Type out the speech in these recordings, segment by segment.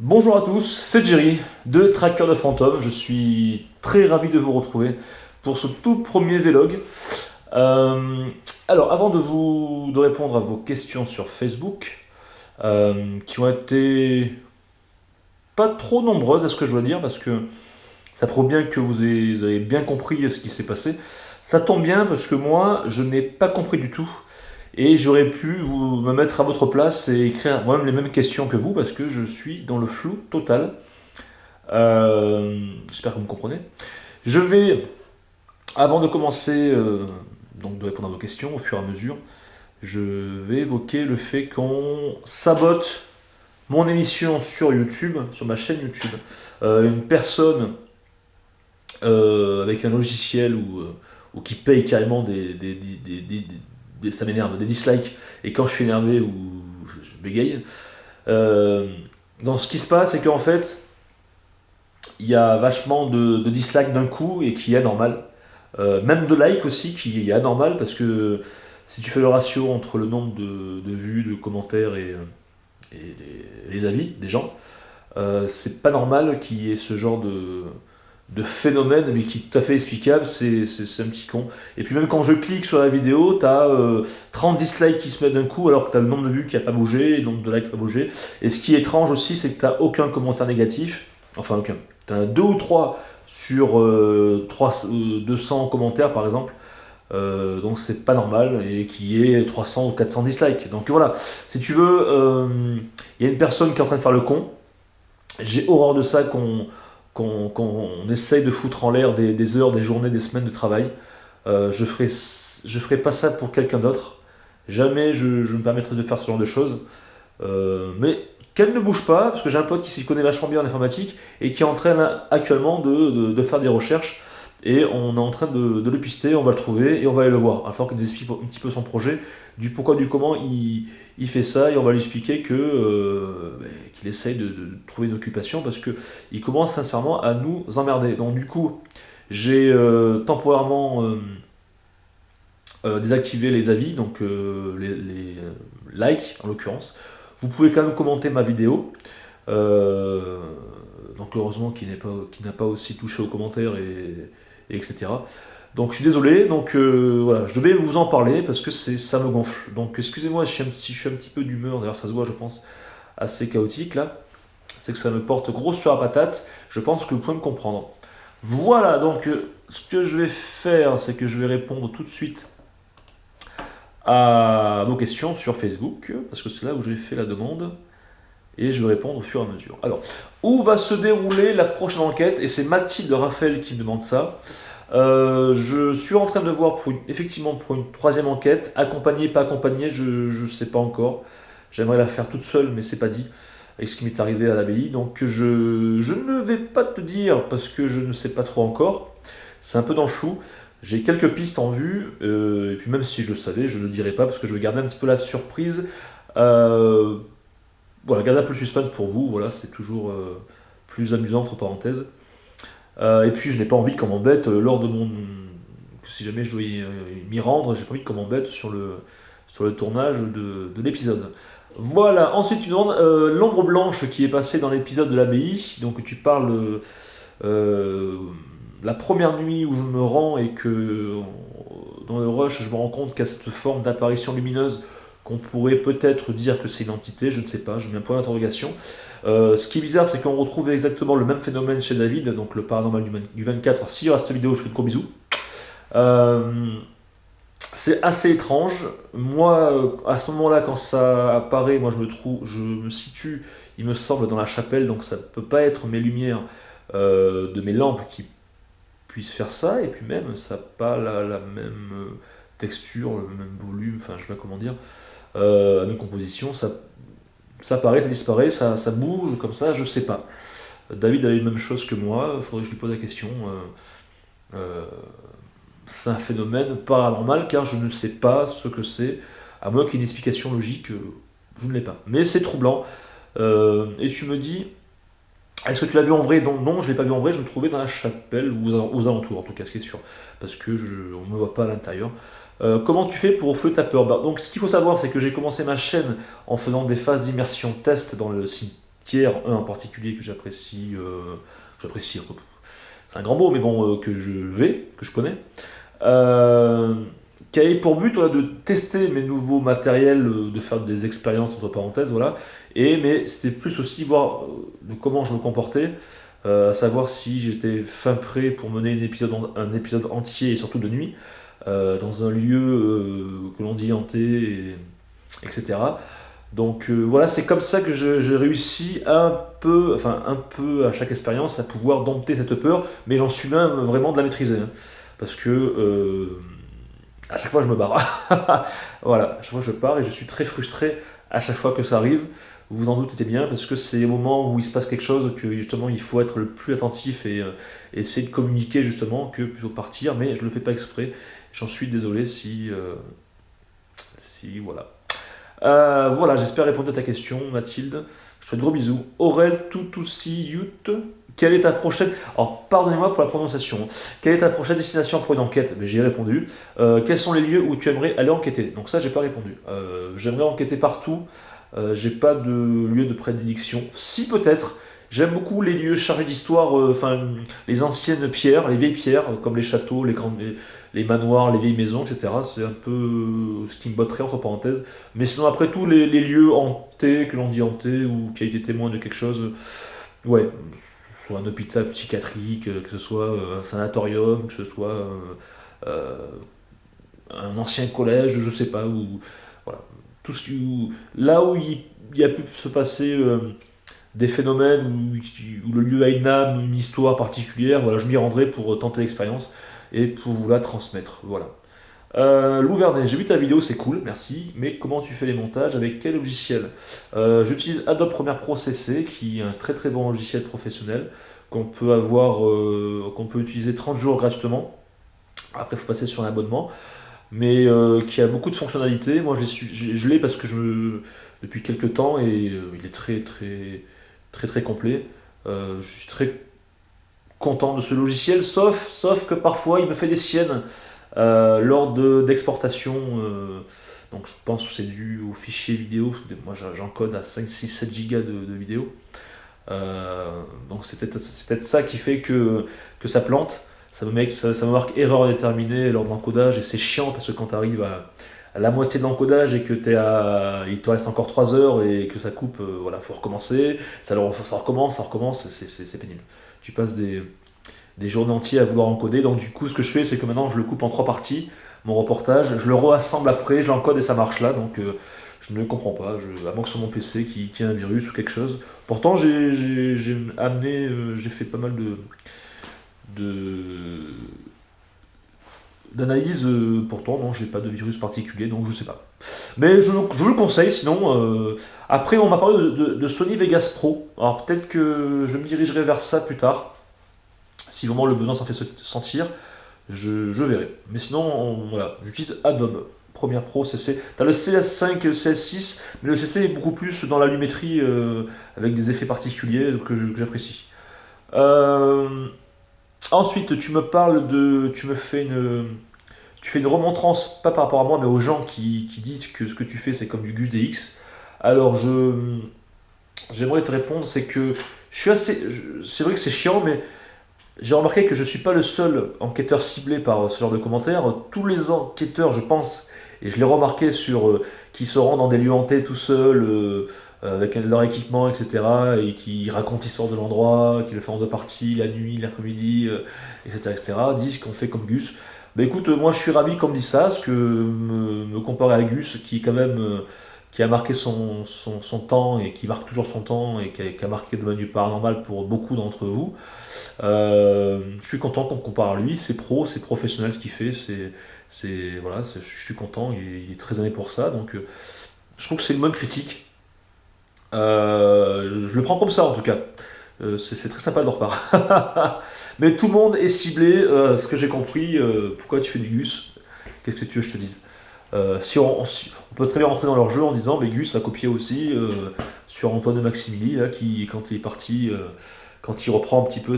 Bonjour à tous, c'est Jerry de Tracker de Fantôme. Je suis très ravi de vous retrouver pour ce tout premier vlog. Euh, alors, avant de répondre à vos questions sur Facebook, qui ont été pas trop nombreuses, à ce que je dois dire, parce que ça prouve bien que vous avez bien compris ce qui s'est passé. Ça tombe bien parce que moi, je n'ai pas compris du tout. Et j'aurais pu me mettre à votre place et écrire moi-même les mêmes questions que vous parce que je suis dans le flou total. J'espère que vous me comprenez. Je vais, avant de commencer, donc de répondre à vos questions au fur et à mesure, je vais évoquer le fait qu'on sabote mon émission sur YouTube, sur ma chaîne YouTube. Une personne avec un logiciel ou qui paye carrément ça m'énerve, des dislikes, et quand je suis énervé ou je bégaye. Euh, donc ce qui se passe, c'est qu'en fait, il y a vachement de dislikes d'un coup et qui est anormal. Même de likes aussi qui est anormal parce que si tu fais le ratio entre le nombre de vues, de commentaires et les avis des gens, c'est pas normal qu'il y ait ce genre de phénomène, mais qui est tout à fait explicable, c'est un petit con. Et puis même quand je clique sur la vidéo, t'as 30 dislikes qui se mettent d'un coup, alors que t'as le nombre de vues qui n'a pas bougé, et le nombre de likes qui n'a pas bougé. Et ce qui est étrange aussi, c'est que t'as aucun commentaire négatif, enfin aucun. T'as deux ou trois sur 200 commentaires par exemple, donc c'est pas normal, et qui est 300 ou 400 dislikes. Donc voilà, si tu veux, il y a une personne qui est en train de faire le con. J'ai horreur de ça qu'on essaye de foutre en l'air des heures, des journées, des semaines de travail. Je ferai pas ça pour quelqu'un d'autre. Jamais je me permettrai de faire ce genre de choses. Mais qu'elle ne bouge pas, parce que j'ai un pote qui s'y connaît vachement bien en informatique et qui est en train là, actuellement de faire des recherches. Et on est en train de le pister, on va le trouver et on va aller le voir. Il va falloir qu'il nous explique un petit peu son projet, du pourquoi, du comment il fait ça, et on va lui expliquer qu'il essaye de trouver une occupation parce qu'il commence sincèrement à nous emmerder. Donc du coup, j'ai temporairement désactivé les avis, donc likes en l'occurrence. Vous pouvez quand même commenter ma vidéo. Euh, donc heureusement qu'il n'a pas aussi touché aux commentaires et etc. Donc je suis désolé, donc voilà, je devais vous en parler parce que ça me gonfle. Donc excusez-moi si je suis un petit peu d'humeur, d'ailleurs ça se voit je pense assez chaotique là. C'est que ça me porte gros sur la patate, je pense que vous pouvez me comprendre. Voilà, donc ce que je vais faire, c'est que je vais répondre tout de suite à vos questions sur Facebook, parce que c'est là où j'ai fait la demande, et je vais répondre au fur et à mesure. Alors, où va se dérouler la prochaine enquête? Et c'est Mathilde Raphaël qui me demande ça. Je suis en train de voir effectivement pour une troisième enquête, accompagnée, pas accompagnée, je ne sais pas encore. J'aimerais la faire toute seule, mais c'est pas dit, avec ce qui m'est arrivé à l'abbaye. Donc je ne vais pas te dire, parce que je ne sais pas trop encore. C'est un peu dans le flou. J'ai quelques pistes en vue, et puis même si je le savais, je ne le dirai pas, parce que je veux garder un petit peu la surprise. Euh, voilà, garder un peu le suspense pour vous, voilà, c'est toujours plus amusant, entre parenthèses. Et puis je n'ai pas envie qu'on m'embête lors de mon. Si jamais je dois m'y rendre, j'ai pas envie qu'on m'embête sur le tournage de l'épisode. Voilà, ensuite tu demandes l'ombre blanche qui est passée dans l'épisode de l'abbaye. Donc tu parles euh, la première nuit où je me rends et que dans le rush je me rends compte qu'il y a cette forme d'apparition lumineuse qu'on pourrait peut-être dire que c'est une entité, je ne sais pas, je mets un point d'interrogation. Ce qui est bizarre, c'est qu'on retrouve exactement le même phénomène chez David, donc le paranormal du 24. Si il reste cette vidéo, je fais de gros bisous. Euh, c'est assez étrange. Moi, à ce moment-là, quand ça apparaît, moi je me situe, il me semble, dans la chapelle, donc ça ne peut pas être mes lumières de mes lampes qui puissent faire ça, et puis même, ça n'a pas la même texture, le même volume, enfin je sais pas comment dire, la même composition, ça apparaît, ça disparaît, ça bouge comme ça, je sais pas. David a eu la même chose que moi, il faudrait que je lui pose la question. Euh, c'est un phénomène paranormal car je ne sais pas ce que c'est, à moins qu'il y ait une explication logique, je ne l'ai pas. Mais c'est troublant. Et tu me dis, est-ce que tu l'as vu en vrai? Non, non, je ne l'ai pas vu en vrai, je me trouvais dans la chapelle ou aux alentours, en tout cas, ce qui est sûr, parce que on ne me voit pas à l'intérieur. Comment tu fais pour fouler ta peur? Donc ce qu'il faut savoir, c'est que j'ai commencé ma chaîne en faisant des phases d'immersion test dans le tiers, un en particulier que j'apprécie, c'est un grand mot, mais bon, que je connais, qui avait pour but voilà, de tester mes nouveaux matériels, de faire des expériences entre parenthèses, voilà, mais c'était plus aussi voir de comment je me comportais, à savoir si j'étais fin prêt pour mener un épisode entier et surtout de nuit, dans un lieu que l'on dit hanté, etc. Donc voilà, c'est comme ça que j'ai réussi un peu à chaque expérience à pouvoir dompter cette peur, mais j'en suis même vraiment de la maîtriser, hein. Parce que à chaque fois je me barre. Voilà, à chaque fois je pars et je suis très frustré à chaque fois que ça arrive. Vous vous en doutez bien, parce que c'est au moment où il se passe quelque chose que justement il faut être le plus attentif et essayer de communiquer justement que plutôt partir, mais je le fais pas exprès. J'en suis désolé si voilà. Voilà, j'espère répondre à ta question, Mathilde. Je te fais de gros bisous. Aurel Toutousi Yout, quelle est ta prochaine... Alors, pardonnez-moi pour la prononciation. Quelle est ta prochaine destination pour une enquête? J'ai répondu. Quels sont les lieux où tu aimerais aller enquêter? Donc ça, j'ai pas répondu. J'aimerais enquêter partout. J'ai pas de lieu de prédilection. Si, peut-être. J'aime beaucoup les lieux chargés d'histoire, les anciennes pierres, les vieilles pierres, comme les châteaux, les manoirs, les vieilles maisons, etc. C'est un peu ce qui me botterait entre parenthèses. Mais sinon, après tout, les lieux hantés, que l'on dit hantés, ou qui a été témoin de quelque chose, ouais, soit un hôpital psychiatrique, que ce soit un sanatorium, que ce soit euh, un ancien collège, je sais pas, ou voilà, là où il y a pu se passer des phénomènes où le lieu a une âme, une histoire particulière, voilà, je m'y rendrai pour tenter l'expérience et pour vous la transmettre. Voilà. Lou Vernet, j'ai vu ta vidéo, c'est cool, merci, mais comment tu fais les montages, avec quel logiciel? J'utilise Adobe Premiere Pro CC, qui est un très très bon logiciel professionnel qu'on peut qu'on peut utiliser 30 jours gratuitement. Après, il faut passer sur un abonnement, mais qui a beaucoup de fonctionnalités. Moi, je l'ai parce que depuis quelques temps et il est très très très très complet. Je suis très content de ce logiciel, sauf que parfois il me fait des siennes lors d'exportation. Donc je pense que c'est dû au fichier vidéo. Moi j'encode à 5, 6, 7 gigas de vidéo. Donc c'est peut-être ça qui fait que ça plante. Ça me marque erreur déterminée lors de l'encodage et c'est chiant parce que quand tu arrives à la moitié de l'encodage et que il te reste encore 3 heures et que ça coupe, voilà, faut recommencer, ça recommence, c'est pénible. Tu passes des journées entières à vouloir encoder, donc du coup ce que je fais c'est que maintenant je le coupe en 3 parties, mon reportage, je le réassemble après, je l'encode et ça marche là, donc je ne comprends pas, à moins que sur mon PC qui tient un virus ou quelque chose. Pourtant j'ai fait pas mal d'analyse, pourtant non, j'ai pas de virus particulier, donc je sais pas. Mais je vous le conseille, sinon. Après, on m'a parlé de Sony Vegas Pro. Alors peut-être que je me dirigerai vers ça plus tard. Si vraiment le besoin s'en fait sentir, je verrai. Mais sinon, voilà, j'utilise Adobe Premiere Pro CC. T'as le CS5, CS6, mais le CC est beaucoup plus dans la lumétrie, avec des effets particuliers que j'apprécie. Ensuite, tu fais une remontrance, pas par rapport à moi, mais aux gens qui disent que ce que tu fais, c'est comme du Gus DX. Alors, j'aimerais te répondre, c'est que c'est vrai que c'est chiant, mais j'ai remarqué que je ne suis pas le seul enquêteur ciblé par ce genre de commentaires. Tous les enquêteurs, je pense, et je l'ai remarqué qui se rendent dans des lieux hantés tout seuls, avec leur équipement, etc., et qui racontent l'histoire de l'endroit, qui le font en deux parties, la nuit, l'après-midi, etc., etc., disent qu'on fait comme Gus. Bah écoute, moi je suis ravi qu'on me dise ça, parce que me comparer à Gus, qui quand même qui a marqué son temps et qui marque toujours son temps et qui a marqué le domaine du paranormal pour beaucoup d'entre vous. Je suis content qu'on me compare à lui, c'est pro, c'est professionnel ce qu'il fait, voilà, je suis content, il est très aimé pour ça, donc je trouve que c'est une bonne critique. Je le prends comme ça en tout cas. C'est très sympa de leur part. Mais tout le monde est ciblé, ce que j'ai compris. Pourquoi tu fais du Gus? Qu'est-ce que tu veux que je te dise? On peut très bien rentrer dans leur jeu en disant mais Gus a copié aussi sur Antoine de Maximili là, qui quand il est parti, quand il reprend un petit peu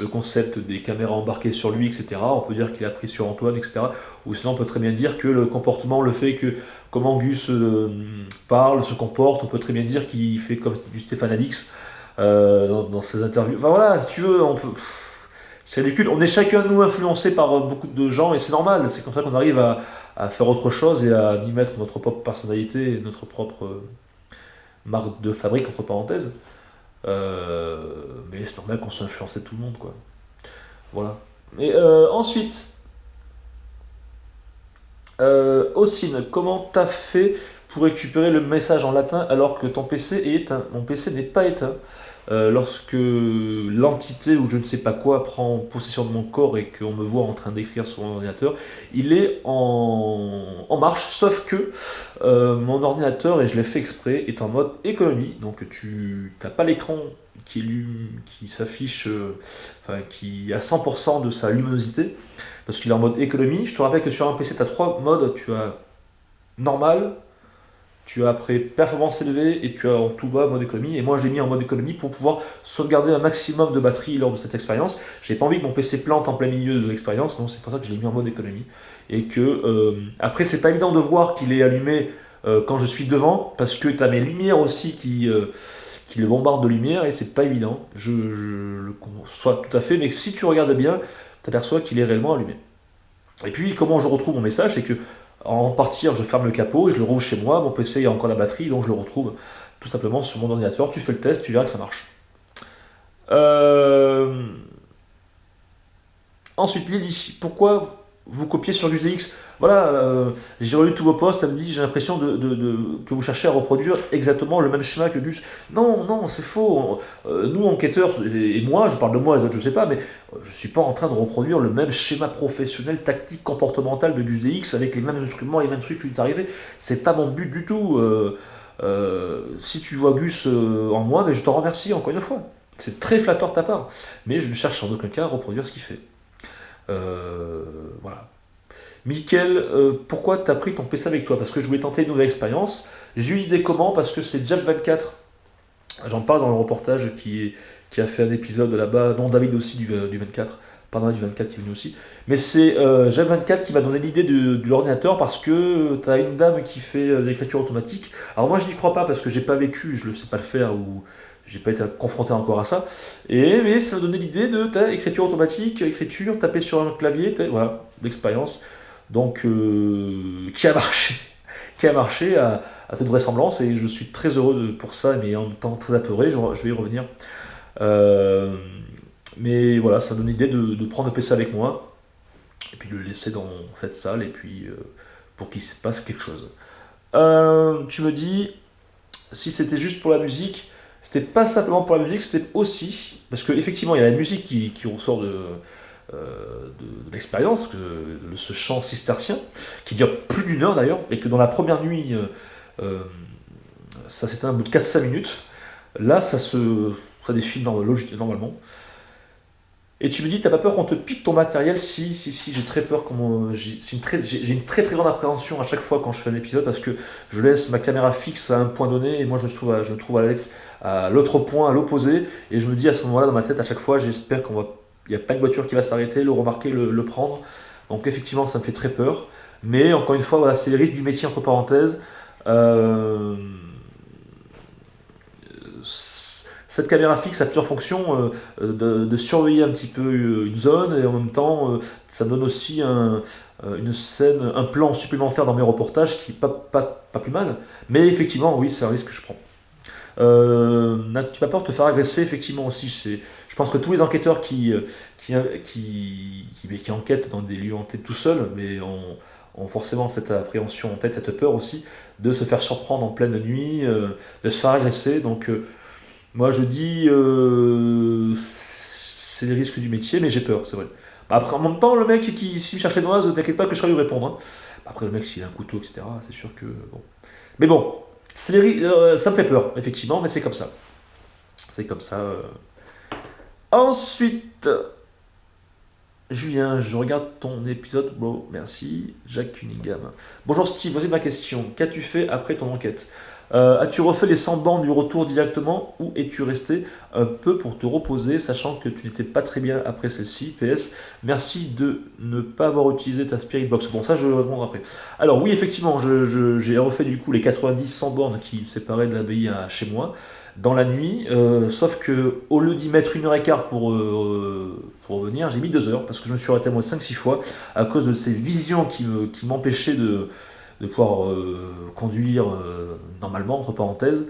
le concept des caméras embarquées sur lui, etc. On peut dire qu'il a pris sur Antoine, etc. Ou sinon on peut très bien dire que le comportement, le fait que comment Gus parle, se comporte, on peut très bien dire qu'il fait comme du Stéphane Alix dans ses interviews. Enfin voilà, si tu veux, on peut... C'est ridicule. On est chacun de nous influencé par beaucoup de gens et c'est normal. C'est comme ça qu'on arrive à faire autre chose et à y mettre notre propre personnalité, et notre propre marque de fabrique, entre parenthèses. Mais c'est normal qu'on soit influencé de tout le monde, quoi. Voilà. Et ensuite, Ossine, comment t'as fait pour récupérer le message en latin alors que ton PC est éteint? Mon PC n'est pas éteint. Lorsque l'entité ou je ne sais pas quoi prend possession de mon corps et qu'on me voit en train d'écrire sur mon ordinateur, il est en marche, sauf que mon ordinateur, et je l'ai fait exprès, est en mode économie, donc tu n'as pas l'écran qui s'affiche, enfin qui a 100% de sa luminosité, parce qu'il est en mode économie. Je te rappelle que sur un PC, tu as trois modes, tu as normal, tu as après performance élevée et tu as en tout bas mode économie. Et moi je l'ai mis en mode économie pour pouvoir sauvegarder un maximum de batterie lors de cette expérience. J'ai pas envie que mon PC plante en plein milieu de l'expérience, donc c'est pour ça que je l'ai mis en mode économie. Et que après c'est pas évident de voir qu'il est allumé quand je suis devant, parce que tu as mes lumières aussi qui le bombardent de lumière et c'est pas évident. Je le conçois tout à fait, mais si tu regardes bien, tu aperçois qu'il est réellement allumé. Et puis comment je retrouve mon message, c'est que en partir, je ferme le capot et je le rouvre chez moi. Mon PC a encore la batterie, donc je le retrouve tout simplement sur mon ordinateur. Tu fais le test, tu verras que ça marche. Euh, Ensuite, Lily, pourquoi vous copiez sur GuseX? Voilà, j'ai relu tous vos posts, ça me dit, j'ai l'impression que vous cherchez à reproduire exactement le même schéma que Gus. Non, non, c'est faux. Nous, enquêteurs, et moi, je parle de moi, les autres, je sais pas, mais je ne suis pas en train de reproduire le même schéma professionnel, tactique, comportemental de GuseX avec les mêmes instruments, les mêmes trucs qui lui est arrivé. C'est pas mon but du tout. Si tu vois Gus en moi, mais je t'en remercie encore une fois. C'est très flatteur de ta part. Mais je ne cherche en aucun cas à reproduire ce qu'il fait. Voilà. Mickaël, pourquoi tu as pris ton PC avec toi? Parce que je voulais tenter une nouvelle expérience. J'ai eu l'idée comment? Parce que c'est Jeff24, j'en parle dans le reportage qui a fait un épisode là-bas, non David aussi du 24, pardon du 24 qui est venu aussi. Mais c'est Jeff24 qui m'a donné l'idée de l'ordinateur parce que tu as une dame qui fait l'écriture automatique. Alors moi je n'y crois pas parce que j'ai pas vécu, je ne sais pas le faire ou j'ai pas été confronté encore à ça. Mais ça m'a donné l'idée de ta écriture automatique, écriture, taper sur un clavier, voilà, l'expérience. Donc, qui a marché, qui a marché à toute vraisemblance, et je suis très heureux pour ça, mais en même temps très apeuré, je vais y revenir. Mais voilà, ça me donne l'idée de prendre le PC avec moi, et puis de le laisser dans cette salle, et puis pour qu'il se passe quelque chose. Tu me dis, si c'était juste pour la musique, c'était pas simplement pour la musique, c'était aussi, parce qu'effectivement, il y a la musique qui ressort de l'expérience, de ce chant cistercien, qui dure plus d'une heure d'ailleurs, et que dans la première nuit, ça c'était un bout de 4-5 minutes. Là, ça défile normalement. Et tu me dis, t'as pas peur qu'on te pique ton matériel? Si, j'ai très peur. J'ai une très très grande appréhension à chaque fois quand je fais un épisode, parce que je laisse ma caméra fixe à un point donné, et moi je me trouve à l'autre point, à l'opposé, et je me dis à ce moment-là dans ma tête, à chaque fois, j'espère il n'y a pas de voiture qui va s'arrêter, le remarquer, le prendre. Donc effectivement, ça me fait très peur. Mais encore une fois, voilà, c'est les risques du métier entre parenthèses. Cette caméra fixe a plusieurs fonctions, de surveiller un petit peu une zone, et en même temps, ça donne aussi une scène, un plan supplémentaire dans mes reportages qui n'est pas plus mal. Mais effectivement, oui, c'est un risque que je prends. Tu n'as peur de te faire agresser, effectivement aussi. Je pense que tous les enquêteurs qui enquêtent dans des lieux hantés tout seuls, mais ont forcément cette appréhension en tête, cette peur aussi, de se faire surprendre en pleine nuit, de se faire agresser. Donc moi je dis, c'est les risques du métier, mais j'ai peur, c'est vrai. Après, en même temps, le mec s'il me cherchait noise, t'inquiète pas que je serais lui répondre. Hein. Après, le mec, s'il a un couteau, etc., c'est sûr que. Bon. Mais bon, ça me fait peur, effectivement, mais c'est comme ça. C'est comme ça. Ensuite, Julien, je regarde ton épisode. Bon, merci. Jacques Cunningham. Bonjour Steve, voici ma question. Qu'as-tu fait après ton enquête? As-tu refait les 100 bandes du retour directement ou es-tu resté un peu pour te reposer, sachant que tu n'étais pas très bien après celle-ci? PS, merci de ne pas avoir utilisé ta Spirit Box. Bon, ça je vais répondre après. Alors oui, effectivement, j'ai refait du coup les 90-100 bornes qui me séparaient de l'abbaye à chez moi dans la nuit, sauf que au lieu d'y mettre 1h15 pour revenir, j'ai mis 2 heures parce que je me suis arrêté moi 5-6 fois à cause de ces visions qui m'empêchaient de pouvoir conduire normalement, entre parenthèses.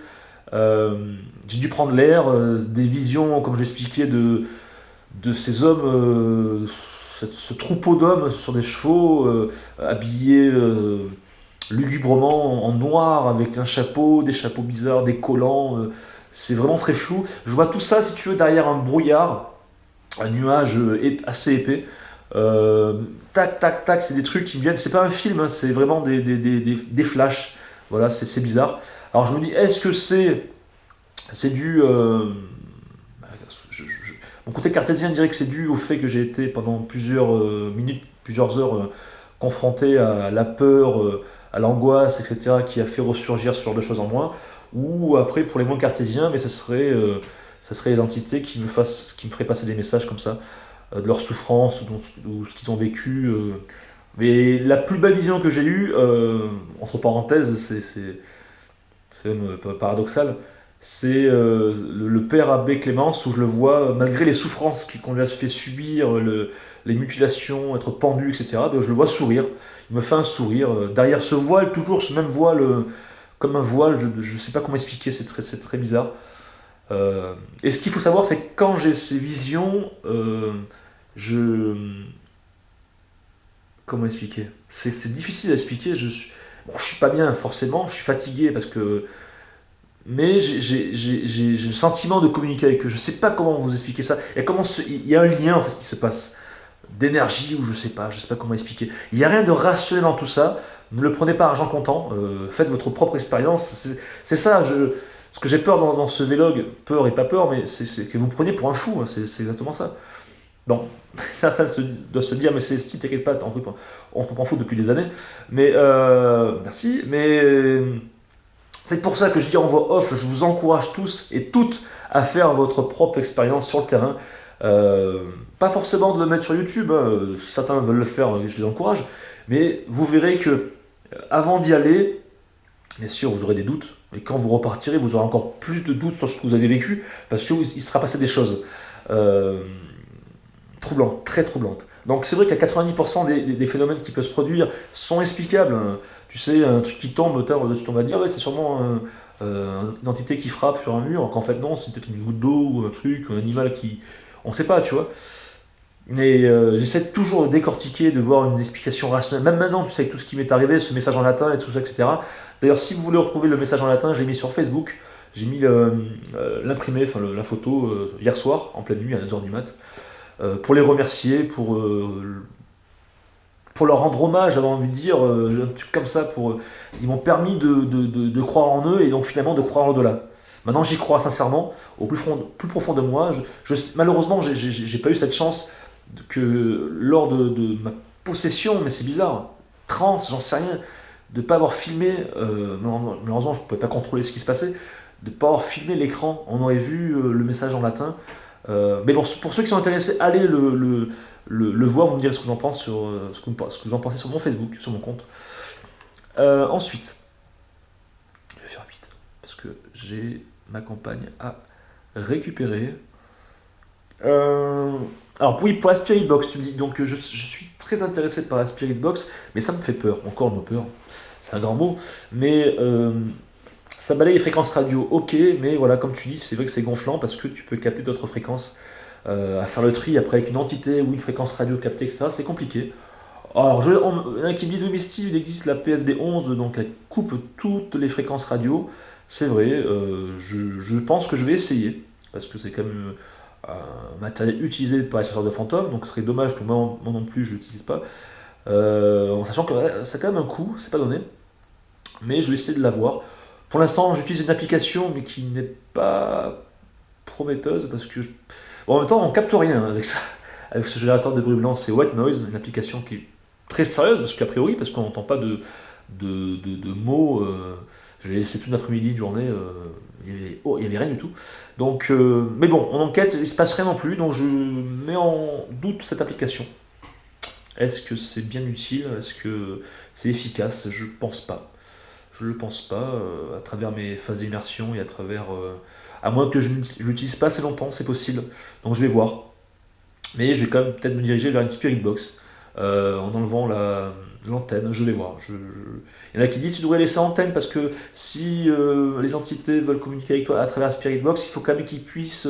J'ai dû prendre l'air, des visions, comme j'expliquais, de ces hommes, ce troupeau d'hommes sur des chevaux, habillés lugubrement en noir, avec un chapeau, des chapeaux bizarres, des collants. C'est vraiment très flou. Je vois tout ça, si tu veux, derrière un brouillard, un nuage assez épais. Tac, tac, tac, c'est des trucs qui me viennent. C'est pas un film, hein, c'est vraiment des flashs. Voilà, c'est bizarre. Alors je me dis, est-ce que c'est dû. Mon côté cartésien dirait que c'est dû au fait que j'ai été pendant plusieurs minutes, plusieurs heures confronté à la peur, à l'angoisse, etc., qui a fait ressurgir ce genre de choses en moi. Ou après, pour les moins cartésiens, mais ça serait les entités qui me feraient passer des messages comme ça de leur souffrance ou ce qu'ils ont vécu. Mais la plus belle vision que j'ai eue, entre parenthèses, c'est même paradoxal, c'est le père abbé Clémence où je le vois, malgré les souffrances qu'on lui a fait subir, les mutilations, être pendu, etc., ben, je le vois sourire. Il me fait un sourire. Derrière ce voile, toujours ce même voile, comme un voile, je ne sais pas comment expliquer, c'est très bizarre. Et ce qu'il faut savoir, c'est que quand j'ai ces visions, je. Comment expliquer? C'est difficile à expliquer. Bon, je suis pas bien forcément, je suis fatigué parce que. Mais j'ai le sentiment de communiquer avec eux. Je sais pas comment vous expliquer ça. Il y a un lien en fait qui se passe d'énergie ou je sais pas comment expliquer. Il n'y a rien de rationnel dans tout ça. Ne le prenez pas à argent comptant. Faites votre propre expérience. C'est ça. Ce que j'ai peur dans ce vlog, peur et pas peur, mais c'est que vous me preniez pour un fou. Hein, c'est exactement ça. Donc, ça doit se dire, mais c'est Steve, t'inquiète pas, on s'en fout depuis des années. Mais, merci. Mais c'est pour ça que je dis en voix off, je vous encourage tous et toutes à faire votre propre expérience sur le terrain. Pas forcément de le mettre sur YouTube, hein, si certains veulent le faire, je les encourage. Mais vous verrez que avant d'y aller, bien sûr, vous aurez des doutes. Et quand vous repartirez, vous aurez encore plus de doutes sur ce que vous avez vécu, parce qu'il sera passé des choses troublantes, très troublantes. Donc c'est vrai qu'à 90% des phénomènes qui peuvent se produire sont explicables. Tu sais, un truc qui tombe, tu vas dire, ah ouais, c'est sûrement une entité qui frappe sur un mur, alors qu'en fait non, c'est peut-être une goutte d'eau ou un truc, un animal qui... On sait pas, tu vois. Mais j'essaie toujours de décortiquer, de voir une explication rationnelle. Même maintenant, tu sais, avec tout ce qui m'est arrivé, ce message en latin et tout ça, etc. D'ailleurs, si vous voulez retrouver le message en latin, je l'ai mis sur Facebook. J'ai mis l'imprimé, enfin la photo, hier soir, en pleine nuit, à 2h du mat', pour les remercier, pour leur rendre hommage, j'avais envie de dire, un truc comme ça. Ils m'ont permis de croire en eux et donc finalement de croire en au-delà. Maintenant, j'y crois sincèrement, au plus profond de moi. Malheureusement, j'ai pas eu cette chance que lors de ma possession, mais c'est bizarre, trance, j'en sais rien, de ne pas avoir filmé, malheureusement je ne pouvais pas contrôler ce qui se passait, de ne pas avoir filmé l'écran, on aurait vu le message en latin. Mais bon, pour ceux qui sont intéressés, allez le voir, vous me direz ce que vous en pensez ce que vous en pensez sur mon Facebook, sur mon compte. Ensuite, je vais faire vite, parce que j'ai ma compagne à récupérer. Alors oui, pour la Spirit Box, tu me dis, donc je suis très intéressé par la Spirit Box, mais ça me fait peur, encore me peur, c'est un grand mot, mais ça balaye les fréquences radio, ok, mais voilà, comme tu dis, c'est vrai que c'est gonflant parce que tu peux capter d'autres fréquences, à faire le tri après avec une entité ou une fréquence radio captée, etc., c'est compliqué. Alors, il y en a qui me disent, oui mais Steve, il existe la PSB 11, donc elle coupe toutes les fréquences radio, c'est vrai, je pense que je vais essayer, parce que c'est quand même un matériel utilisé par les chasseurs de fantômes, donc ce serait dommage que moi non plus je l'utilise pas, en sachant que ça a quand même un coût, c'est pas donné, mais je vais essayer de l'avoir. Pour l'instant, j'utilise une application, mais qui n'est pas prometteuse, parce que bon, en même temps, on capte rien avec ça, avec ce générateur de bruit blanc. C'est White Noise, une application qui est très sérieuse, parce qu'a priori, parce qu'on n'entend pas de mots Je l'ai laissé toute l'après-midi, une journée, il y avait rien du tout. Donc, mais bon, en enquête, il se passe rien non plus, donc je mets en doute cette application. Est-ce que c'est bien utile? Est-ce que c'est efficace? Je pense pas. Je le pense pas, à travers mes phases d'immersion et à travers... à moins que je ne l'utilise pas assez longtemps, c'est possible. Donc je vais voir. Mais je vais quand même peut-être me diriger vers une Spirit Box en enlevant l'antenne. Je vais voir. Il y en a qui disent que tu devrais laisser l'antenne parce que si les entités veulent communiquer avec toi à travers la Spirit Box, il faut quand même qu'ils puissent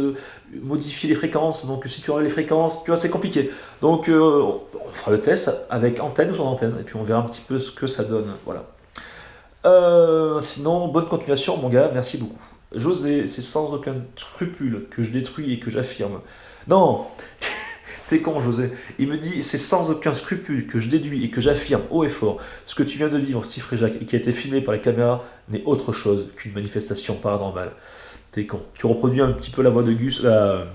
modifier les fréquences. Donc si tu enlèves les fréquences, tu vois, c'est compliqué. Donc on fera le test avec antenne ou sans antenne et puis on verra un petit peu ce que ça donne. Voilà. Sinon, bonne continuation, mon gars. Merci beaucoup. José, c'est sans aucun scrupule que je détruis et que j'affirme. Non, t'es con, José. Il me dit, c'est sans aucun scrupule que je déduis et que j'affirme haut et fort ce que tu viens de vivre, Steve Jacques, et qui a été filmé par les caméras, n'est autre chose qu'une manifestation paranormale. T'es con. Tu reproduis un petit peu la voix de Gus, la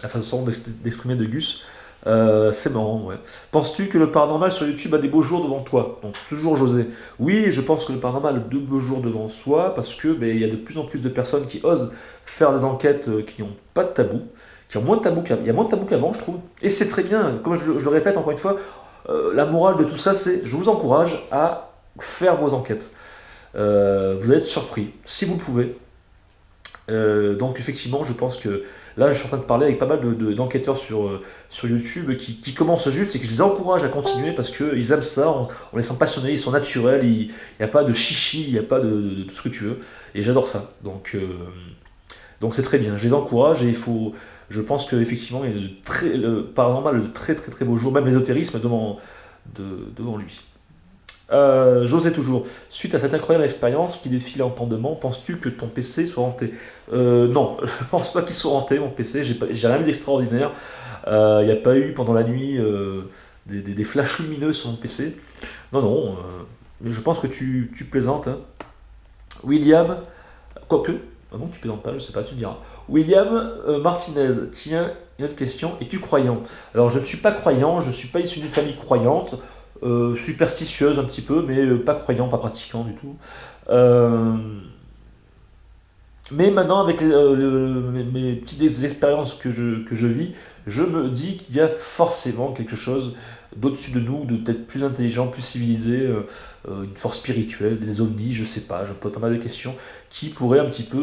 façon d'exprimer de Gus. C'est marrant, ouais. Penses-tu que le paranormal sur YouTube a des beaux jours devant toi? Donc, toujours José. Oui, je pense que le paranormal a de beaux jours devant soi parce que il y a de plus en plus de personnes qui osent faire des enquêtes qui n'ont pas de tabou, qui ont moins de tabou il y a moins de tabou qu'avant, je trouve. Et c'est très bien. Comme je le répète encore une fois, la morale de tout ça, c'est je vous encourage à faire vos enquêtes. Vous allez être surpris, si vous le pouvez. Donc effectivement, je pense que là, je suis en train de parler avec pas mal d'enquêteurs sur YouTube qui commencent juste et que je les encourage à continuer parce qu'ils aiment ça, on les sent passionnés, ils sont naturels, il n'y a pas de chichi, il n'y a pas de tout ce que tu veux. Et j'adore ça. Donc c'est très bien, je les encourage et je pense qu'effectivement, il y a le paranormal de très très très beaux jours, même l'ésotérisme devant lui. José toujours. Suite à cette incroyable expérience qui défie l'entendement, penses-tu que ton PC soit hanté? Non, je pense pas qu'il soit hanté, mon PC. J'ai rien vu d'extraordinaire. Il n'y a pas eu pendant la nuit des flashs lumineux sur mon PC. Non, non. Mais je pense que tu plaisantes, hein. William, quoique, ah non, tu plaisantes pas, je sais pas, tu me diras. William Martinez, tiens, une autre question. Es-tu croyant? Alors, je ne suis pas croyant, je ne suis pas issu d'une famille croyante. Superstitieuse un petit peu, mais pas croyant, pas pratiquant du tout. Euh, mais maintenant, avec mes petites expériences que je vis, je me dis qu'il y a forcément quelque chose d'au-dessus de nous, de peut-être plus intelligent, plus civilisé, une force spirituelle, des ovnis, je sais pas, je me pose pas mal de questions, qui pourraient un petit peu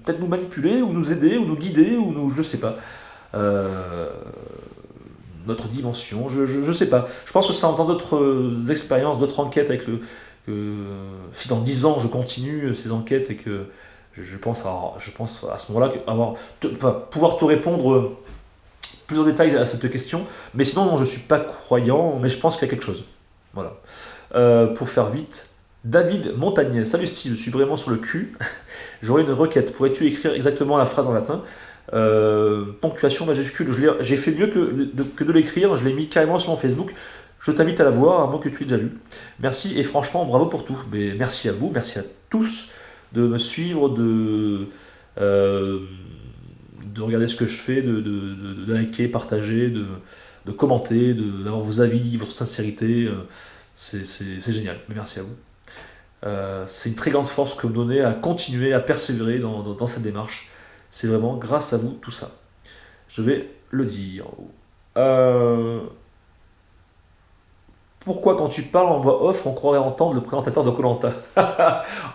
peut-être nous manipuler, ou nous aider, ou nous guider, ou nous, je sais pas. Euh, notre dimension, je sais pas. Je pense que c'est en faisant d'autres expériences, d'autres enquêtes avec si dans 10 ans je continue ces enquêtes et que je pense à ce moment-là pouvoir te répondre plus en détail à cette question. Mais sinon, non, je suis pas croyant, mais je pense qu'il y a quelque chose. Voilà. Pour faire vite, David Montagnet. Salut Steve, je suis vraiment sur le cul. J'aurais une requête. Pourrais-tu écrire exactement la phrase en latin? Ponctuation majuscule. J'ai fait mieux que de l'écrire. Je l'ai mis carrément sur mon Facebook. Je t'invite à la voir, à moins que tu l'aies déjà vu. Merci et franchement, bravo pour tout. Mais merci à vous, merci à tous de me suivre, euh, de regarder ce que je fais, de liker, partager, de commenter, d'avoir vos avis, votre sincérité. C'est génial. Mais merci à vous. C'est une très grande force que vous me donnez à continuer, à persévérer dans cette démarche. C'est vraiment grâce à vous tout ça. Je vais le dire. Euh, Pourquoi quand tu parles en voix off, on croirait entendre le présentateur de koh.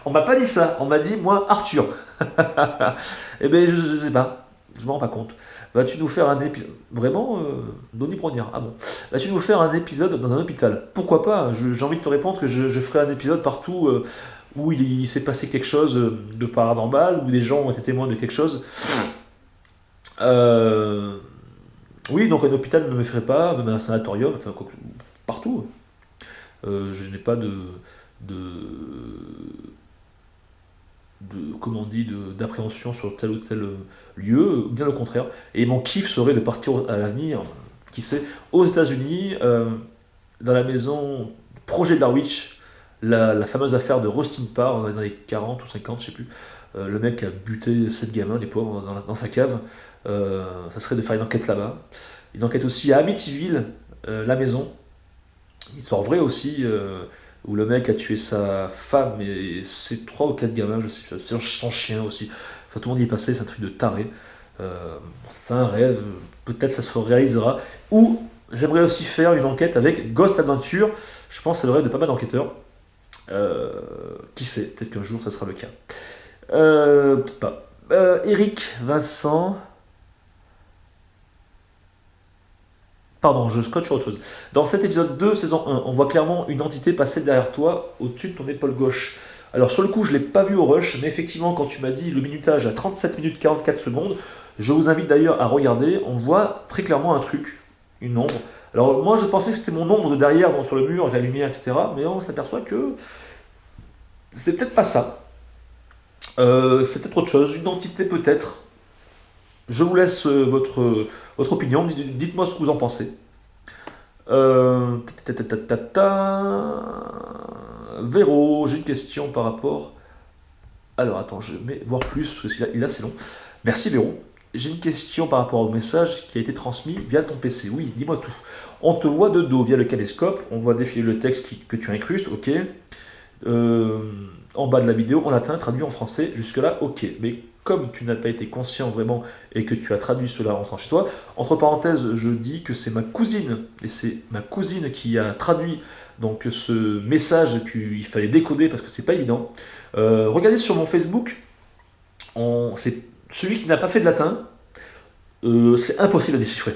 On m'a pas dit ça, on m'a dit moi Arthur. Eh bien je sais pas, je m'en rends pas compte. Vas-tu nous faire un épisode. Vraiment, Donny Brognard, ah bon. Vas-tu nous faire un épisode dans un hôpital? Pourquoi pas? J'ai envie de te répondre que je ferai un épisode partout où il s'est passé quelque chose de paranormal, où des gens ont été témoins de quelque chose. Euh, oui, donc un hôpital ne me ferait pas, même un sanatorium, enfin, partout. Je n'ai pas de, comment on dit, d'appréhension sur tel ou tel lieu, bien au contraire. Et mon kiff serait de partir à l'avenir, qui sait, aux États-Unis, dans la maison Projet Blair Witch, la fameuse affaire de Rustin Parr dans les années 40 ou 50, je sais plus. Le mec a buté 7 gamins, les pauvres, dans sa cave. Ça serait de faire une enquête là-bas. Une enquête aussi à Amityville, la maison. Histoire vraie aussi, où le mec a tué sa femme et ses 3 ou 4 gamins, je sais pas, son chien aussi. Enfin, tout le monde y est passé, c'est un truc de taré. C'est un rêve, peut-être ça se réalisera. Ou j'aimerais aussi faire une enquête avec Ghost Adventure. Je pense que c'est le rêve de pas mal d'enquêteurs. Qui sait, peut-être qu'un jour ça sera le cas. Peut-être pas. Eric, Vincent. Pardon, je scotche sur autre chose. Dans cet épisode 2, saison 1, on voit clairement une entité passer derrière toi, au-dessus de ton épaule gauche. Alors sur le coup, je ne l'ai pas vu au rush, mais effectivement, quand tu m'as dit le minutage à 37 minutes 44 secondes, je vous invite d'ailleurs à regarder, on voit très clairement un truc, une ombre. Alors moi, je pensais que c'était mon ombre de derrière, sur le mur, avec la lumière, etc. Mais on s'aperçoit que c'est peut-être pas ça. C'est peut-être autre chose, une entité peut-être. Je vous laisse votre opinion, dites-moi ce que vous en pensez. Ta, ta, ta, ta, ta. Véro, j'ai une question par rapport. Alors attends, je mets voir plus, parce que là c'est long. Merci Véro. J'ai une question par rapport au message qui a été transmis via ton PC. Oui, dis-moi tout. On te voit de dos via le caméscope, on voit défiler le texte que tu incrustes, ok. En bas de la vidéo, en latin, traduit en français, jusque-là, ok. Mais comme tu n'as pas été conscient vraiment et que tu as traduit cela en rentrant chez toi, entre parenthèses, je dis que c'est ma cousine, et c'est ma cousine qui a traduit donc ce message qu'il fallait décoder parce que c'est pas évident. Regardez sur mon Facebook, c'est celui qui n'a pas fait de latin, c'est impossible à déchiffrer.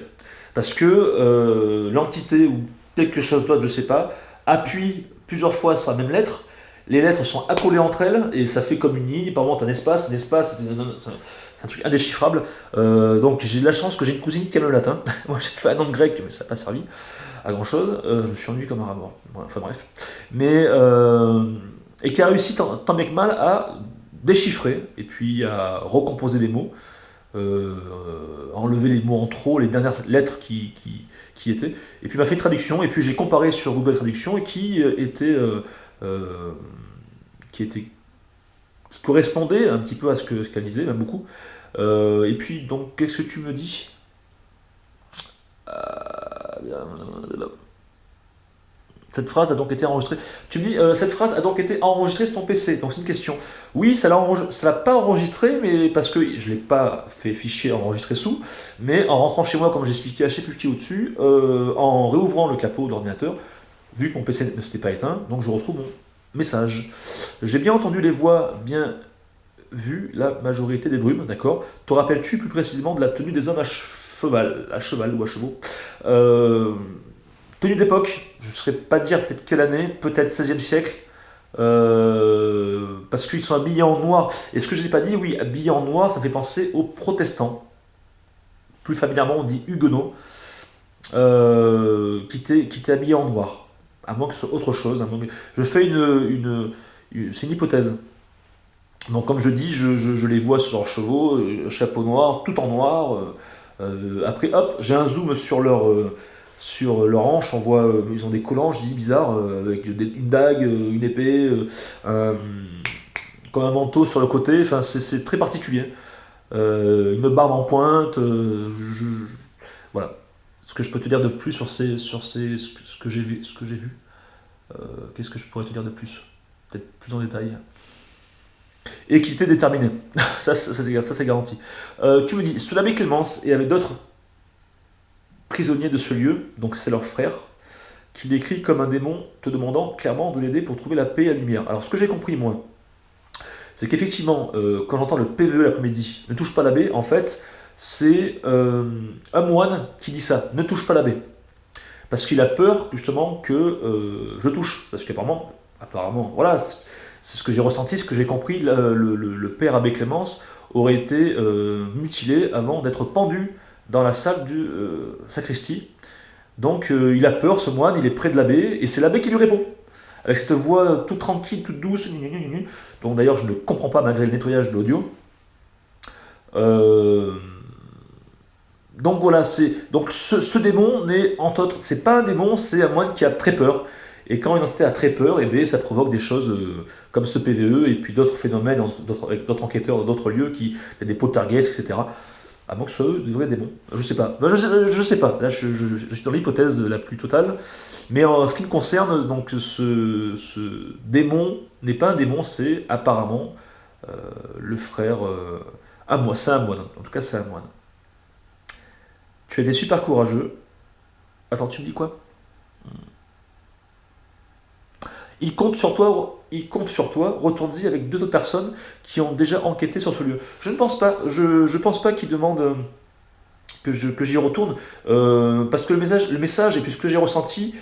Parce que l'entité ou quelque chose d'autre, je ne sais pas, appuie plusieurs fois sur la même lettre. Les lettres sont accolées entre elles et ça fait comme une ligne. Par exemple, un espace, c'est un truc indéchiffrable. Donc j'ai de la chance que j'ai une cousine qui aime le latin. Moi j'ai fait un an de grec, mais ça n'a pas servi à grand chose. Je me suis ennuyé comme un rat mort. Enfin bref. Mais, et qui a réussi tant bien que mal à déchiffrer et puis à recomposer des mots. Enlever les mots en trop, les dernières lettres qui étaient, et puis m'a fait une traduction, et puis j'ai comparé sur Google Traduction, et qui correspondait un petit peu à ce qu'elle disait, même beaucoup. Et puis, donc, qu'est-ce que tu me dis? Cette phrase a donc été enregistrée. Tu me dis, cette phrase a donc été enregistrée sur ton PC. Donc c'est une question. Oui, ça l'a pas enregistré, mais parce que je l'ai pas fait fichier enregistré sous. Mais en rentrant chez moi, comme j'expliquais à je sais plus qui au-dessus, en réouvrant le capot de l'ordinateur, vu que mon PC ne s'était pas éteint, donc je retrouve mon message. J'ai bien entendu les voix, bien vu la majorité des brumes, d'accord. Te rappelles-tu plus précisément de la tenue des hommes à cheval ou à chevaux? Tenue d'époque, je ne saurais pas dire peut-être quelle année, peut-être 16e siècle, parce qu'ils sont habillés en noir. Et ce que je n'ai pas dit, oui, habillés en noir, ça fait penser aux protestants. Plus familièrement, on dit huguenots, qui étaient habillés en noir. À moins que ce soit autre chose. Je fais c'est une hypothèse. Donc comme je dis, je les vois sur leurs chevaux, chapeau noir, tout en noir. Après, hop, j'ai un zoom sur leur hanche, on voit, ils ont des collants, je dis bizarre, avec une dague, une épée, comme un manteau sur le côté, enfin c'est très particulier. Une barbe en pointe, voilà. Ce que je peux te dire de plus sur ce que j'ai vu. Qu'est-ce que je pourrais te dire de plus? Peut-être plus en détail. Équité déterminée, ça c'est garanti. Tu me dis, sous l'abbé Clémence et avec d'autres prisonniers de ce lieu, donc c'est leur frère, qui décrit comme un démon te demandant clairement de l'aider pour trouver la paix et la lumière. Alors ce que j'ai compris moi, c'est qu'effectivement, quand j'entends le PVE l'après-midi, ne touche pas l'abbé, en fait, c'est un moine qui dit ça, ne touche pas l'abbé. Parce qu'il a peur justement que je touche. Parce qu'apparemment, voilà, c'est ce que j'ai ressenti, ce que j'ai compris, le père abbé Clémence aurait été mutilé avant d'être pendu dans la salle du sacristie. Donc il a peur, ce moine, il est près de l'abbé, et c'est l'abbé qui lui répond. Avec cette voix toute tranquille, toute douce, donc d'ailleurs je ne comprends pas malgré le nettoyage de l'audio. Donc voilà, donc ce démon n'est entre autres, c'est pas un démon, c'est un moine qui a très peur. Et quand une entité a très peur, et bien, ça provoque des choses comme ce PVE et puis d'autres phénomènes avec d'autres enquêteurs dans d'autres lieux, il y a des poltergeists, etc. À moins que ce soit eux des vrais démons. Je sais pas. Ben, je sais pas. Là, je suis dans l'hypothèse la plus totale. Mais en ce qui me concerne, donc ce démon n'est pas un démon, c'est apparemment le frère à moi. C'est un moine. En tout cas, c'est un moine. Tu as été super courageux. Attends, tu me dis quoi? Il compte sur toi, retourne-y avec deux autres personnes qui ont déjà enquêté sur ce lieu. Je ne pense pas, je pense pas qu'il demande que j'y retourne, parce que le message et puis ce que j'ai ressenti,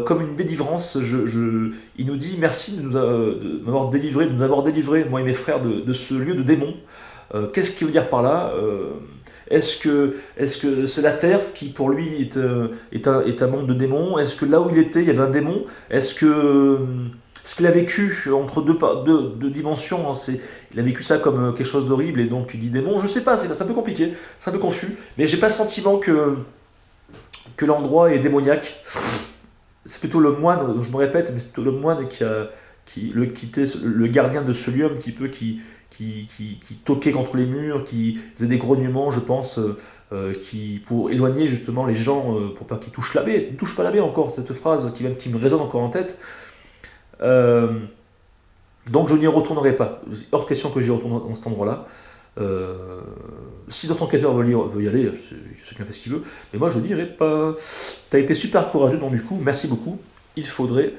comme une délivrance, il nous dit merci de nous avoir délivré, moi et mes frères, de ce lieu de démon. Qu'est-ce qu'il veut dire par là? Est-ce que c'est la Terre qui pour lui est un monde de démons? Est-ce que là où il était, il y avait un démon? Est-ce que ce qu'il a vécu entre deux dimensions, hein, il a vécu ça comme quelque chose d'horrible et donc il dit démon? Je sais pas, c'est un peu compliqué, c'est un peu confus, mais j'ai pas le sentiment que l'endroit est démoniaque. C'est plutôt le moine, je me répète, mais c'est plutôt le moine qui était le gardien de ce lieu un petit peu, qui toquait contre les murs, qui faisait des grognements, je pense, pour éloigner justement les gens, pour pas qu'ils touchent l'abbé. Ne touche pas l'abbé encore, cette phrase qui me résonne encore en tête. Euh, donc je n'y retournerai pas. Hors de question que j'y retourne dans cet endroit-là. Euh, si d'autres enquêteurs veulent y aller, chacun fait ce qu'il veut. Mais moi je n'irai pas. T'as été super courageux, donc du coup, merci beaucoup. Il faudrait,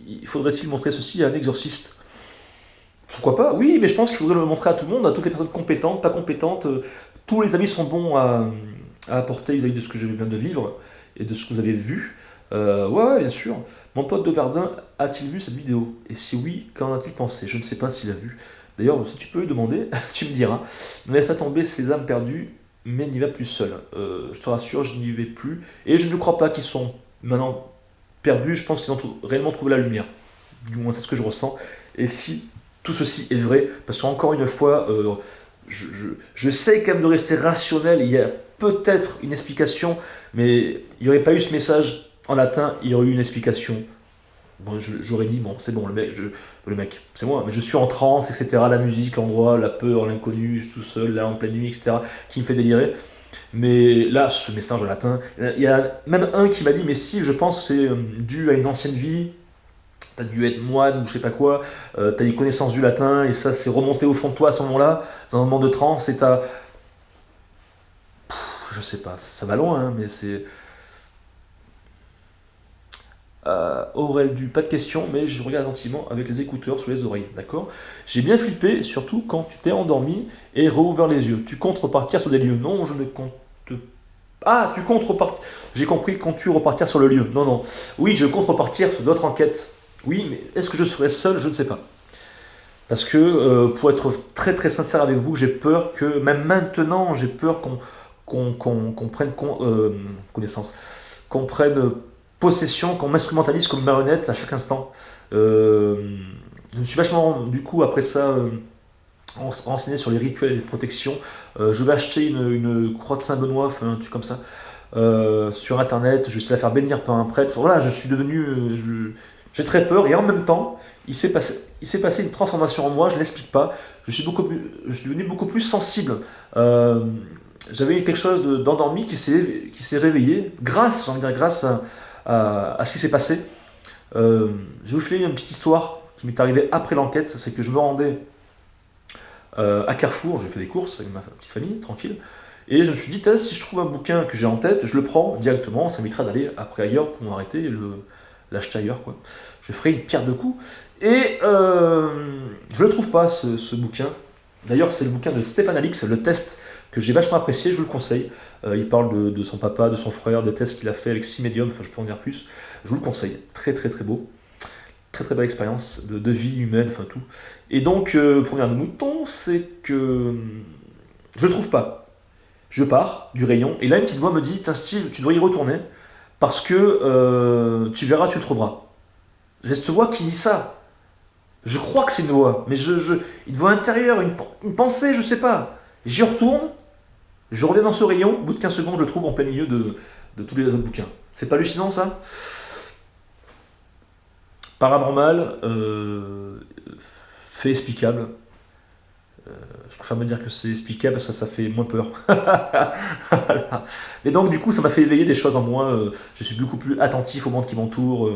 il faudrait-il montrer ceci à un exorciste? Pourquoi pas? Oui, mais je pense qu'il faudrait le montrer à tout le monde, à toutes les personnes compétentes, pas compétentes. Tous les avis sont bons à apporter vis-à-vis de ce que je viens de vivre et de ce que vous avez vu. Ouais, ouais, bien sûr. Mon pote de Verdun a-t-il vu cette vidéo? Et si oui, qu'en a-t-il pensé? Je ne sais pas s'il a vu. D'ailleurs, si tu peux lui demander, tu me diras. Ne laisse pas tomber ces âmes perdues, mais n'y va plus seul. Je te rassure, je n'y vais plus. Et je ne crois pas qu'ils sont maintenant perdus. Je pense qu'ils ont réellement trouvé la lumière. Du moins, c'est ce que je ressens. Et si tout ceci est vrai, parce qu'encore une fois, je sais quand même de rester rationnel. Il y a peut-être une explication, mais il n'y aurait pas eu ce message en latin, il y aurait eu une explication. Bon, j'aurais dit, bon, c'est bon, le mec, c'est moi, mais je suis en transe, etc. La musique, l'endroit, la peur, l'inconnu, je suis tout seul, là, en pleine nuit, etc., qui me fait délirer. Mais là, ce message en latin, il y a même un qui m'a dit, mais si, je pense que c'est dû à une ancienne vie, t'as dû être moine ou je sais pas quoi, t'as des connaissances du latin, et ça s'est remonté au fond de toi à ce moment-là, dans un moment de transe, et t'as... Je sais pas, ça va loin, hein, mais c'est... Aurel du, pas de question, mais je regarde attentivement avec les écouteurs sous les oreilles, d'accord? J'ai bien flippé, surtout quand tu t'es endormi et rouvert les yeux. Tu comptes repartir sur des lieux? Non, je ne compte... Ah, tu comptes repartir... J'ai compris, comptes-tu repartir sur le lieu? Non, non. Oui, je compte repartir sur d'autres enquêtes. Oui, mais est-ce que je serai seul? Je ne sais pas. Parce que, pour être très très sincère avec vous, j'ai peur que, même maintenant, j'ai peur qu'on prenne connaissance, qu'on prenne possession, qu'on m'instrumentalise comme marionnette à chaque instant. Euh, je me suis vachement, du coup, après ça, renseigné sur les rituels et les protections. Je vais acheter une croix de Saint-Benoît, enfin, un truc comme ça, sur internet. Je vais essayer de la faire bénir par un prêtre. Voilà, je suis devenu. J'ai très peur et en même temps, il s'est passé une transformation en moi, je ne l'explique pas. Je suis devenu beaucoup plus sensible. Euh, J'avais quelque chose d'endormi qui s'est réveillé grâce, j'ai envie de dire, grâce à ce qui s'est passé. Je vais vous filer une petite histoire qui m'est arrivée après l'enquête. C'est que je me rendais à Carrefour, j'ai fait des courses avec ma petite famille, tranquille. Et je me suis dit, si je trouve un bouquin que j'ai en tête, je le prends directement, ça m'évitera d'aller après ailleurs pour m'arrêter et l'acheter ailleurs, quoi. Je ferai une pierre de coups. Et je ne le trouve pas, ce bouquin. D'ailleurs, c'est le bouquin de Stéphane Alix, le test que j'ai vachement apprécié, je vous le conseille. Il parle de son papa, de son frère, des tests qu'il a fait avec 6 médiums, enfin je peux en dire plus. Je vous le conseille, très très très beau. Très très belle expérience de vie humaine, enfin tout. Et donc, pour revenir à nos moutons, c'est que je ne le trouve pas. Je pars du rayon, et là une petite voix me dit, tiens Steve, tu dois y retourner, parce que tu verras, tu le trouveras. J'ai cette voix qui dit ça. Je crois que c'est une voix, mais une voix intérieure, une pensée, je sais pas. J'y retourne, je reviens dans ce rayon, au bout de 15 secondes, je le trouve en plein milieu de tous les autres bouquins. C'est pas hallucinant ça? Paranormal, fait explicable. Je préfère me dire que c'est explicable parce que ça fait moins peur. Voilà. Et donc du coup ça m'a fait éveiller des choses en moi. Je suis beaucoup plus attentif au monde qui m'entoure,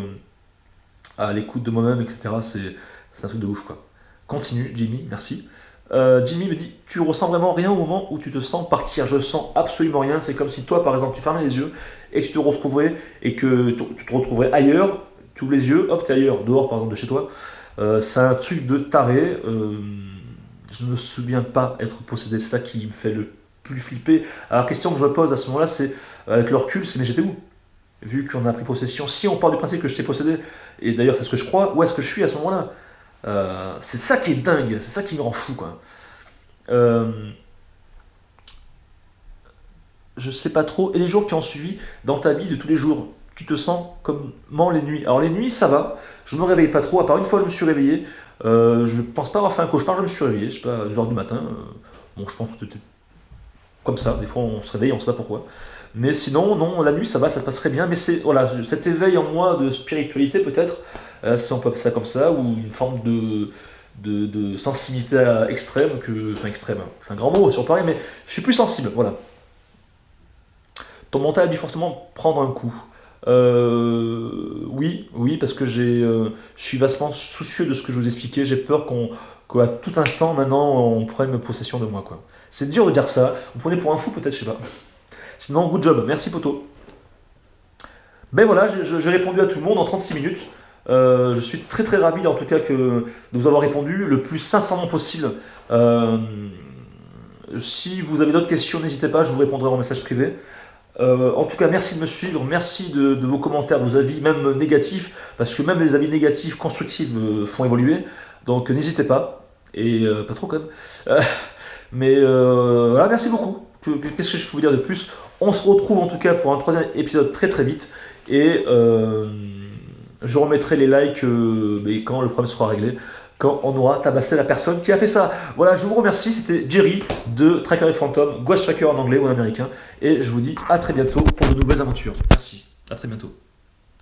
à l'écoute de moi-même, etc. C'est un truc de ouf quoi. Continue Jimmy, merci. Jimmy me dit, tu ressens vraiment rien au moment où tu te sens partir. Je sens absolument rien. C'est comme si toi par exemple tu fermais les yeux et que tu te retrouverais et que tu te retrouverais ailleurs. Tu ouvres les yeux, hop t'es ailleurs, dehors par exemple de chez toi. C'est un truc de taré. Je ne me souviens pas être possédé, c'est ça qui me fait le plus flipper. Alors la question que je me pose à ce moment-là, c'est, avec le recul, c'est mais j'étais où? Vu qu'on a pris possession, si on part du principe que je t'ai possédé, et d'ailleurs c'est ce que je crois, où est-ce que je suis à ce moment-là? C'est ça qui est dingue, c'est ça qui me rend fou quoi. Euh, je sais pas trop, et les jours qui ont suivi dans ta vie de tous les jours, tu te sens comment les nuits? Alors les nuits ça va, je me réveille pas trop, à part une fois je me suis réveillé, je pense pas avoir fait un cauchemar, je me suis réveillé, je sais pas, à 2h du matin, bon je pense que c'était comme ça, des fois on se réveille, on sait pas pourquoi. Mais sinon, non, la nuit ça va, ça passerait bien, mais c'est voilà, cet éveil en moi de spiritualité peut-être, si on peut appeler ça comme ça, ou une forme de sensibilité extrême, enfin extrême, hein, c'est un grand mot sur pareil, mais je suis plus sensible, voilà. Ton mental a dû forcément prendre un coup. Oui, oui, parce que je suis vastement soucieux de ce que je vous expliquais. J'ai peur qu'à tout instant, maintenant, on prenne possession de moi, quoi. C'est dur de dire ça. Vous prenez pour un fou, peut-être, je sais pas. Sinon, good job. Merci, poto. Ben voilà, j'ai répondu à tout le monde en 36 minutes. Je suis très très ravi, en tout cas, de vous avoir répondu le plus sincèrement possible. Euh, si vous avez d'autres questions, n'hésitez pas, je vous répondrai en message privé. En tout cas, merci de me suivre, merci de vos commentaires, de vos avis, même négatifs, parce que même les avis négatifs, constructifs, font évoluer. Donc n'hésitez pas, et pas trop quand même. Euh, mais voilà, merci beaucoup. Qu'est-ce que je peux vous dire de plus? On se retrouve en tout cas pour un troisième épisode très très vite, et je remettrai les likes mais quand le problème sera réglé. Quand on aura tabassé la personne qui a fait ça. Voilà, je vous remercie, c'était Jerry de Tracker et Phantom, Ghost Tracker en anglais ou en américain, et je vous dis à très bientôt pour de nouvelles aventures. Merci, à très bientôt.